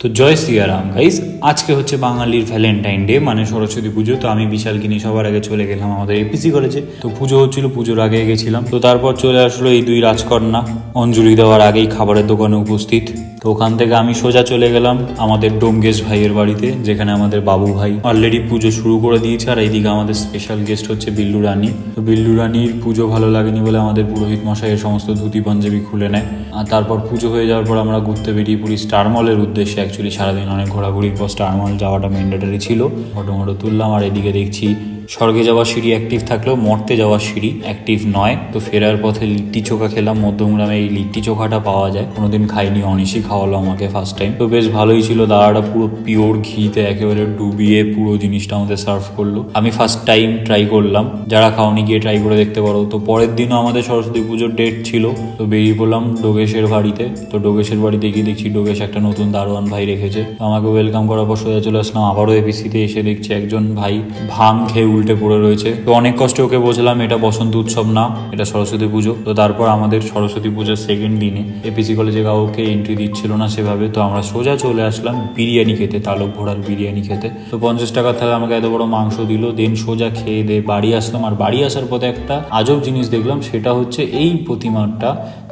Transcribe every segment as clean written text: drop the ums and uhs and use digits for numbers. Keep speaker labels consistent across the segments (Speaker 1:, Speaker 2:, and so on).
Speaker 1: তো জয় সিয়ারাম গাইস, আজকে হচ্ছে বাঙালির ভ্যালেন্টাইন ডে মানে সরস্বতী পুজো। তো আমি বিশালকে নিয়ে সবার আগে চলে গেলাম আমাদের এপিসি কলেজে। তো পুজো হচ্ছিল, পুজোর আগে গেছিলাম। তো তারপর চলে আসলো এই দুই রাজকন্যা অঞ্জলি দেওয়ার আগেই খাবারের দোকানে উপস্থিত। তো ওখান থেকে আমি সোজা চলে গেলাম আমাদের ডোমগেশ ভাইয়ের বাড়িতে, যেখানে আমাদের বাবু ভাই অলরেডি পুজো শুরু করে দিয়েছে। আর এইদিকে আমাদের স্পেশাল গেস্ট হচ্ছে বিল্লু রানী। তো বিল্লু রানীর পুজো ভালো লাগেনি বলে আমাদের পুরোহিত মশাইয়ের সমস্ত ধুতি পাঞ্জাবি খুলে নেয়। আর তারপর পুজো হয়ে যাওয়ার পর আমরা ঘুরতে বেরিয়ে পড়ি স্টার মলের উদ্দেশ্যে। অ্যাকচুয়ালি সারাদিন অনেক ঘোরাঘুরির পর স্টার মল যাওয়াটা ম্যান্ডেটারি ছিল। ফটো তুললাম। আর এদিকে দেখছি স্বর্গে যাওয়ার সিঁড়ি অ্যাক্টিভ থাকলেও মর্তে যাওয়ার সিঁড়ি অ্যাক্টিভ নয়। তো ফেরার পথে লিট্টি চোখা খেলাম। মধ্যমগ্রামে এই লিট্টি চোখাটা পাওয়া যায়, কোনোদিন খাইনি, অনিশই খাওয়ালো আমাকে ফার্স্ট টাইম। তো বেশ ভালোই ছিল। দাদাটা পুরো পিওর ঘিতে একেবারে ডুবিয়ে পুরো জিনিসটা আমাদের সার্ভ করলো। আমি ফার্স্ট টাইম ট্রাই করলাম, যারা খাওনি গিয়ে ট্রাই করে দেখতে পারো। তো পরের দিনও আমাদের সরস্বতী পুজোর ডেট ছিল। তো বেরিয়ে পড়লাম ডোগেশের বাড়িতে। তো ডোগেশের বাড়িতে গিয়ে দেখছি ডোগেশ একটা নতুন দারোয়ান ভাই রেখেছে। তো আমাকে ওয়েলকাম করার পর সোজা চলে আসলাম আবারও এপিসিতে। এসে দেখছি একজন ভাই ভাং খেয়ে উল্টে পড়ে রয়েছে। তো অনেক কষ্টে ওকে বোঝালাম এটা বসন্ত উৎসব না, এটা সরস্বতী পুজো। তো তারপর আমাদের সরস্বতী পুজোর সেকেন্ড দিনে এপিসি কলেজে কাউকে এন্ট্রি দিচ্ছিল না সেভাবে। তো আমরা সোজা চলে আসলাম বিরিয়ানি খেতে, তালক ঘোড়ার বিরিয়ানি খেতে। তো 50 টাকার থালা আমাকে এত বড় মাংস দিল। দেন সোজা খেয়ে দিয়ে বাড়ি আসলাম। আর বাড়ি আসার পথে একটা আজব জিনিস দেখলাম, সেটা হচ্ছে এই প্রতিমাটা,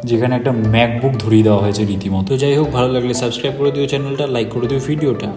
Speaker 1: যেখানে একটা ম্যাকবুক ধরিয়ে দেওয়া হয়েছে রীতিমতো। যাই হোক, ভালো লাগলে সাবস্ক্রাইব করে দিও চ্যানেলটা, লাইক করে দিও ভিডিওটা।